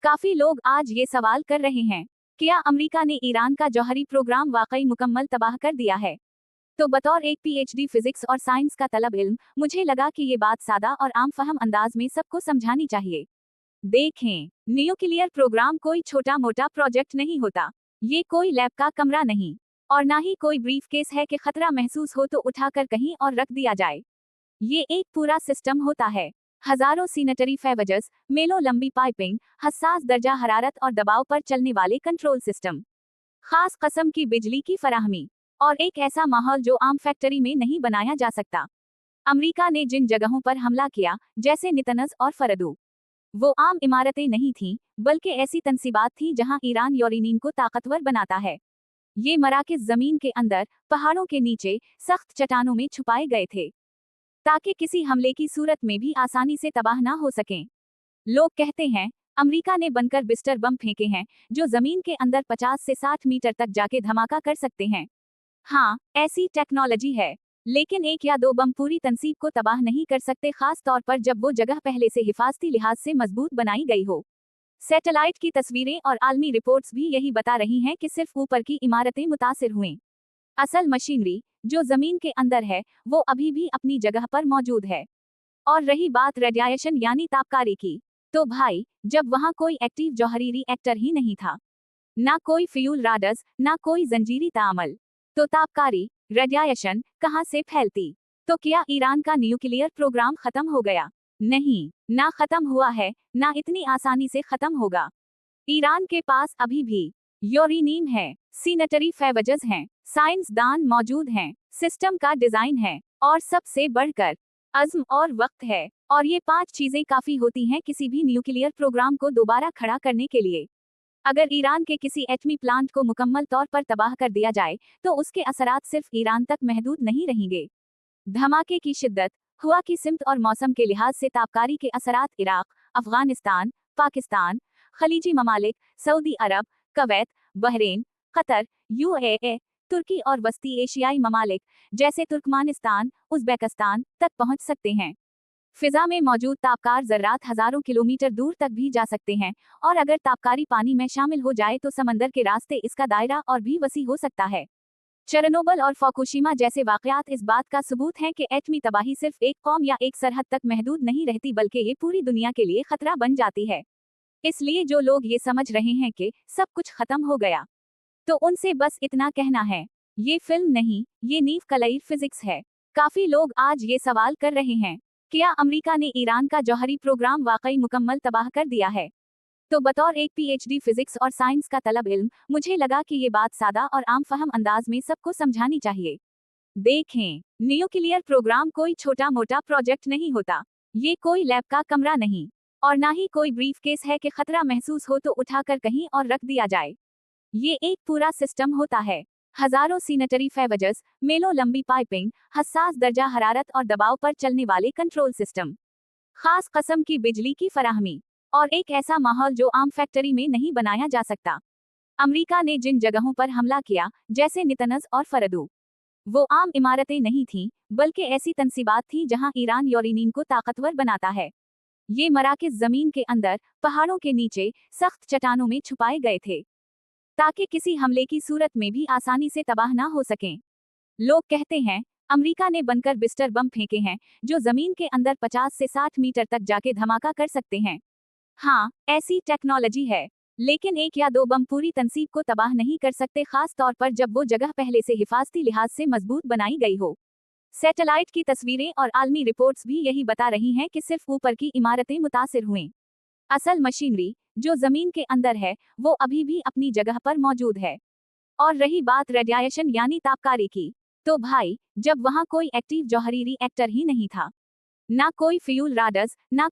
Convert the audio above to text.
काफी लोग आज ये सवाल कर रहे हैं, क्या अमेरिका ने ईरान का जौहरी प्रोग्राम वाकई मुकम्मल तबाह कर दिया है? तो बतौर एक पीएचडी फिजिक्स और साइंस का तलब इल्म, मुझे लगा कि ये बात सादा और आम फहम अंदाज में सबको समझानी चाहिए। देखें, न्यूक्लियर प्रोग्राम कोई छोटा मोटा प्रोजेक्ट नहीं होता। ये कोई लैब का कमरा नहीं, और ना ही कोई ब्रीफकेस है कि खतरा महसूस हो तो उठाकर कहीं और रख दिया जाए। ये एक पूरा सिस्टम होता है। हजारों सीनेटरी फेवजस, मेलों लंबी पाइपिंग, हसास दर्जा हरारत और दबाव पर चलने वाले कंट्रोल सिस्टम, खास कस्म की बिजली की फराहमी, और एक ऐसा माहौल जो आम फैक्ट्री में नहीं बनाया जा सकता। अमेरिका ने जिन जगहों पर हमला किया, जैसे नितनज और फरदू, वो आम इमारतें नहीं थीं, बल्कि ऐसी तंसीबात थी जहां ईरान यूरेनियम को ताकतवर बनाता है। ये मराकज़ जमीन के अंदर, पहाड़ों के नीचे, सख्त चट्टानों में छुपाए गए थे, ताकि किसी हमले की सूरत में भी आसानी से तबाह ना हो सकें। लोग कहते हैं, अमेरिका ने बनकर बिस्टर बम फेंके हैं, जो जमीन के अंदर 50 से 60 मीटर तक जाके धमाका कर सकते हैं। हाँ, ऐसी टेक्नोलॉजी है, लेकिन एक या दो बम पूरी तंसीब को तबाह नहीं कर सकते, खास तौर पर जब वो जगह पहले से हिफाजती लिहाज से मजबूत बनाई गई हो। सैटेलाइट की तस्वीरें और आलमी रिपोर्ट्स भी यही बता रही हैं कि सिर्फ ऊपर की इमारतें मुतासिर हुईं। असल मशीनरी, जो जमीन के अंदर है, वो अभी भी अपनी जगह पर मौजूद है। और रही बात रेडिएशन यानी तापकारी की, तो भाई, जब वहां कोई एक्टिव जौहरी रिएक्टर ही नहीं था, ना कोई फ्यूल राडर्स, ना कोई जंजीरी तामल, तो तापकारी, रेडिएशन कहां से फैलती? तो क्या ईरान का न्यूक्लियर प्रोग्राम खत्म हो गया? नहीं, ना खत्म हुआ है, ना इतनी आसानी से खत्म होगा। ईरान के पास अभी भी यूरेनियम है, सीनेटरी फेवजस हैं, साइंसदान मौजूद हैं, सिस्टम का डिजाइन है, और सबसे बढ़कर अज़्म और वक्त है। और ये 5 चीजें काफी होती हैं किसी भी न्यूक्लियर प्रोग्राम को दोबारा खड़ा करने के लिए। अगर ईरान के किसी एटमी प्लांट को मुकम्मल तौर पर तबाह कर दिया जाए, तो उसके असरात सिर्फ ईरान तक महदूद नहीं रहेंगे। धमाके की शिद्दत, हवा की सिमत और मौसम के लिहाज से तापकारी के असरात इराक, अफगानिस्तान, पाकिस्तान, खलीजी ममालिक, सऊदी अरब, कवैत, बहरीन, कतर, यूएई, तुर्की और वस्ती एशियाई ममालिक, जैसे तुर्कमानिस्तान, उज़्बेकिस्तान तक पहुंच सकते हैं। फिजा में मौजूद तापकार जर्रात हजारों किलोमीटर दूर तक भी जा सकते हैं, और अगर तापकारी पानी में शामिल हो जाए तो समंदर के रास्ते इसका दायरा और भी वसी हो सकता है। चेरनोबिल और फुकुशिमा जैसे वाकयात इस बात का सबूत हैं कि एटमी तबाही सिर्फ एक कौम या एक सरहद तक महदूद नहीं रहती, बल्कि ये पूरी दुनिया के लिए खतरा बन जाती है। इसलिए जो लोग ये समझ रहे हैं कि सब कुछ खत्म हो गया, तो उनसे बस इतना कहना है, ये फिल्म नहीं, ये नीव कलई फिजिक्स है। काफी लोग आज ये सवाल कर रहे हैं, क्या अमेरिका ने ईरान का जौहरी प्रोग्राम वाकई मुकम्मल तबाह कर दिया है? तो बतौर एक पीएचडी फिजिक्स और साइंस का तलब इल्म, मुझे लगा कि ये बात सादा और आम फहम अंदाज में सबको समझानी चाहिए। देखें, न्यूक्लियर प्रोग्राम कोई छोटा मोटा प्रोजेक्ट नहीं होता। ये कोई लैब का कमरा नहीं, और ना ही कोई ब्रीफकेस है कि खतरा महसूस हो तो उठाकर कहीं और रख दिया जाए। ये एक पूरा सिस्टम होता है। हजारों सीनेटरी फेवजस, मेलों लंबी पाइपिंग, हसास दर्जा हरारत और दबाव पर चलने वाले कंट्रोल सिस्टम, खास कस्म की बिजली की फराहमी, और एक ऐसा माहौल जो आम फैक्ट्री में नहीं बनाया जा सकता। अमेरिका ने जिन जगहों पर हमला किया, जैसे नितनज और फरदू, वो आम इमारतें नहीं थीं, बल्कि ऐसी तंसीबात थी जहां ईरान यूरेनियम को ताकतवर बनाता है। ये मराकज़ जमीन के अंदर, पहाड़ों के नीचे, सख्त चट्टानों में छुपाए गए थे, ताकि किसी हमले की सूरत में भी आसानी से तबाह ना हो सकें। लोग कहते हैं, अमेरिका ने बनकर बिस्टर बम फेंके हैं, जो जमीन के अंदर 50 से 60 मीटर तक जाके धमाका कर सकते हैं। हाँ, ऐसी टेक्नोलॉजी है, लेकिन एक या दो बम पूरी तंसीब को तबाह नहीं कर सकते, खास तौर पर जब वो जगह पहले से हिफाजती लिहाज से मजबूत बनाई गई हो। सैटेलाइट की तस्वीरें और आलमी रिपोर्ट्स भी यही बता रही हैं कि सिर्फ ऊपर की इमारतें मुतासिर हुईं। असल मशीनरी, जो जमीन के अंदर है, वो अभी भी अपनी जगह पर मौजूद है। और रही बात रेडिएशन यानी तापकारी की, तो भाई, जब वहां कोई एक्टिव जौहरी रिएक्टर ही नहीं था, ना कोई फ्यूल राडर्स, ना